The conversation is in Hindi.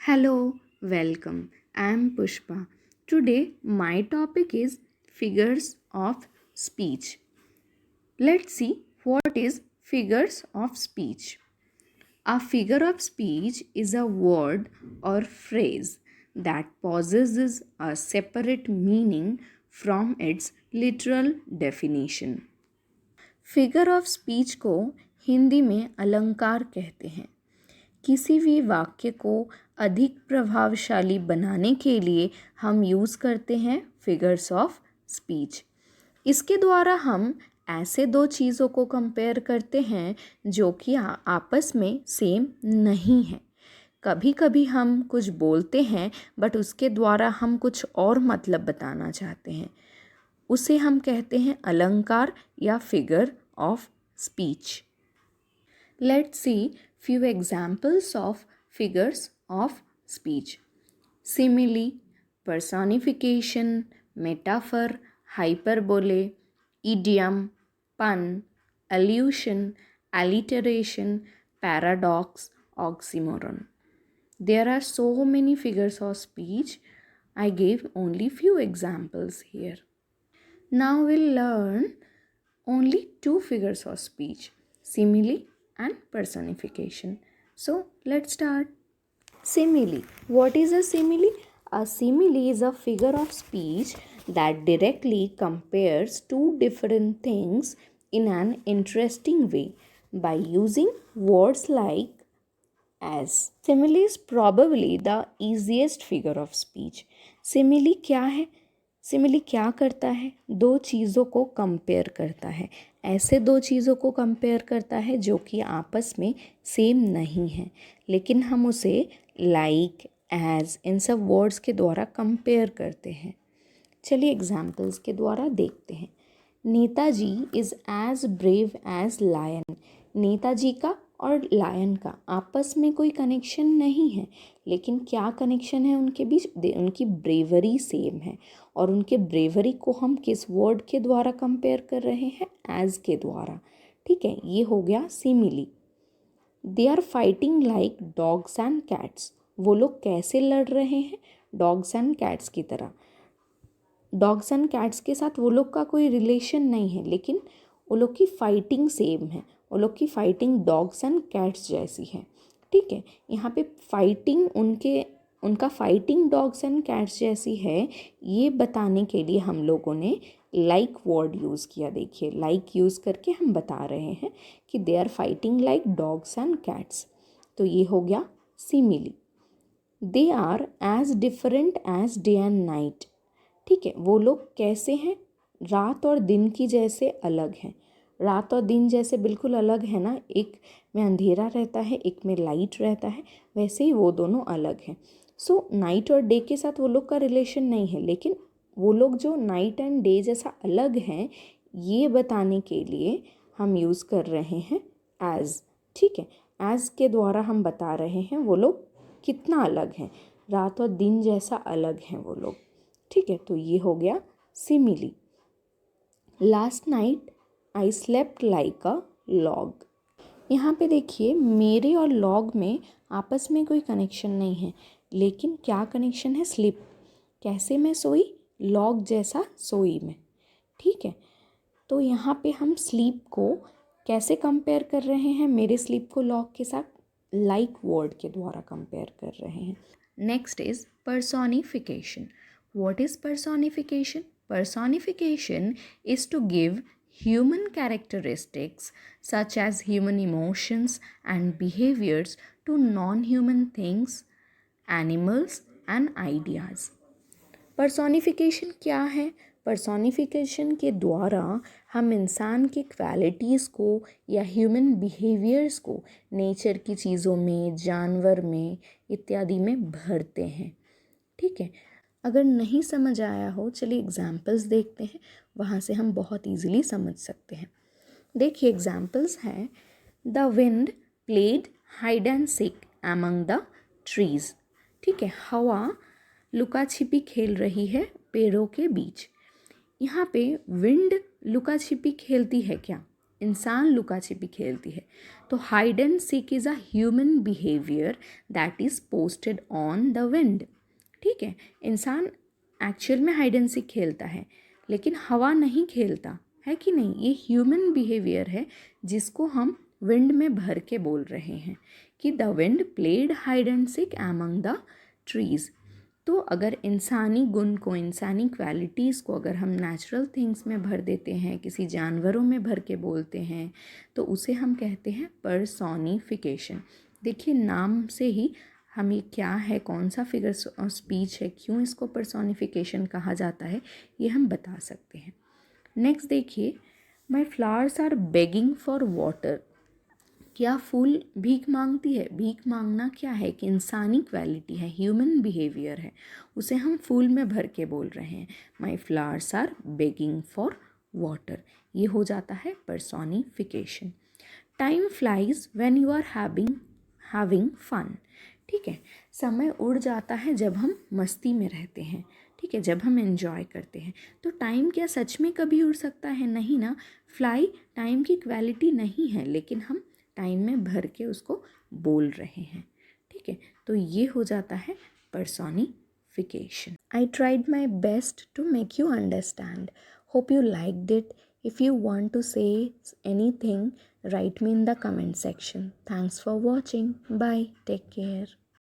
Hello, welcome. I am Pushpa. Today, my topic is figures of speech. Let's see what is figures of speech. A figure of speech is a word or phrase that possesses a separate meaning from its literal definition. Figure of speech को हिंदी में अलंकार कहते हैं। किसी भी वाक्य को अधिक प्रभावशाली बनाने के लिए हम यूज़ करते हैं फिगर्स ऑफ स्पीच। इसके द्वारा हम ऐसे दो चीज़ों को कंपेयर करते हैं जो कि आपस में सेम नहीं है। कभी कभी हम कुछ बोलते हैं बट उसके द्वारा हम कुछ और मतलब बताना चाहते हैं, उसे हम कहते हैं अलंकार या figure of speech. Let's see few examples of figures of speech. Simile, personification, metaphor, hyperbole, idiom, pun, allusion, alliteration, paradox, oxymoron. There are so many figures of speech. I gave only few examples here. Now we'll learn only two figures of speech, simile and personification. So let's start. Simile. What is a simile? A simile is a figure of speech that directly compares two different things in an interesting way by using words like as. Simile is probably the easiest figure of speech. Simile क्या है? सिमिली क्या करता है? दो चीज़ों को कंपेयर करता है। ऐसे दो चीज़ों को कंपेयर करता है जो कि आपस में सेम नहीं है, लेकिन हम उसे लाइक, एज, इन सब वर्ड्स के द्वारा कंपेयर करते हैं। चलिए एग्जाम्पल्स के द्वारा देखते हैं। Netaji is as brave as lion. Netaji का और लायन का आपस में कोई कनेक्शन नहीं है, लेकिन क्या कनेक्शन है उनके बीच? उनकी ब्रेवरी सेम है। और उनके ब्रेवरी को हम किस वर्ड के द्वारा कंपेयर कर रहे हैं? एज के द्वारा। ठीक है, ये हो गया simile. They are fighting like dogs and cats. वो लोग कैसे लड़ रहे हैं? डॉग्स एंड कैट्स की तरह। डॉग्स एंड कैट्स के साथ वो लोग का कोई रिलेशन नहीं है, लेकिन वो लोग की फाइटिंग सेम है। वो लोग की फाइटिंग डॉग्स एंड कैट्स जैसी है। ठीक है, यहाँ पे फाइटिंग उनका फाइटिंग डॉग्स एंड कैट्स जैसी है, ये बताने के लिए हम लोगों ने लाइक वर्ड यूज़ किया। देखिए, लाइक यूज़ करके हम बता रहे हैं कि they are fighting like dogs and cats. तो ये हो गया simile. They are as different as day and night. ठीक है, वो लोग कैसे हैं? रात और दिन की जैसे अलग हैं। रात और दिन जैसे बिल्कुल अलग है ना, एक में अंधेरा रहता है, एक में लाइट रहता है, वैसे ही वो दोनों अलग हैं। सो नाइट और डे के साथ वो लोग का रिलेशन नहीं है, लेकिन वो लोग जो नाइट एंड डे जैसा अलग हैं, ये बताने के लिए हम यूज़ कर रहे हैं एज। ठीक है, एज के द्वारा हम बता रहे हैं वो लोग कितना अलग हैं, रात और दिन जैसा अलग हैं वो लोग। ठीक है, तो ये हो गया simile. Last night I slept like a log. यहाँ पे देखिए, मेरे और लॉग में आपस में कोई कनेक्शन नहीं है, लेकिन क्या कनेक्शन है? स्लिप। कैसे मैं सोई? लॉग जैसा सोई मैं। ठीक है, तो यहाँ पे हम स्लीप को कैसे कंपेयर कर रहे हैं? मेरे स्लीप को लॉग के साथ लाइक वर्ड के द्वारा कंपेयर कर रहे हैं। Next is personification. What is personification? Personification is to give human characteristics such as human emotions and behaviors to non-human things, animals and ideas. Personification क्या है? पर्सोनिफिकेशन के द्वारा हम इंसान की क्वालिटीज़ को या ह्यूमन बिहेवियर्स को नेचर की चीज़ों में, जानवर में इत्यादि में भरते हैं। ठीक है, अगर नहीं समझ आया हो, चलिए एग्जाम्पल्स देखते हैं, वहाँ से हम बहुत ईजिली समझ सकते हैं। देखिए एग्जाम्पल्स हैं, the wind played hide and seek among the trees. ठीक है, हवा लुका छिपी खेल रही है पेड़ों के बीच। यहाँ पे विंड लुका छिपी खेलती है क्या? इंसान लुका छिपी खेलती है। तो hide and seek is a human behaviour that is posted on the wind. ठीक है, इंसान एक्चुअल में हाइड एंड सीक खेलता है, लेकिन हवा नहीं खेलता है कि नहीं। ये ह्यूमन बिहेवियर है जिसको हम विंड में भर के बोल रहे हैं कि the wind played hide and seek among the trees. तो अगर इंसानी गुण को, इंसानी क्वालिटीज़ को अगर हम नेचुरल थिंग्स में भर देते हैं, किसी जानवरों में भर के बोलते हैं, तो उसे हम कहते हैं पर्सोनिफिकेशन। देखिए नाम से ही हमें क्या है, कौन सा फिगर्स ऑफ स्पीच है, क्यों इसको पर्सोनिफिकेशन कहा जाता है, ये हम बता सकते हैं। नेक्स्ट देखिए, my flowers are begging for water. क्या फूल भीख मांगती है? भीख मांगना क्या है कि इंसानी क्वालिटी है, ह्यूमन बिहेवियर है, उसे हम फूल में भर के बोल रहे हैं। My flowers are begging for water, ये हो जाता है personification. Time flies when you are having fun. ठीक है, समय उड़ जाता है जब हम मस्ती में रहते हैं। ठीक है, जब हम एंजॉय करते हैं। तो टाइम क्या सच में कभी उड़ सकता है? नहीं ना। फ्लाई टाइम की क्वालिटी नहीं है, लेकिन हम टाइम में भर के उसको बोल रहे हैं। ठीक है, तो ये हो जाता है personification. I tried my best to make you understand. Hope you liked it. If you want to say anything, write me in the comment section. Thanks for watching. Bye. Take care.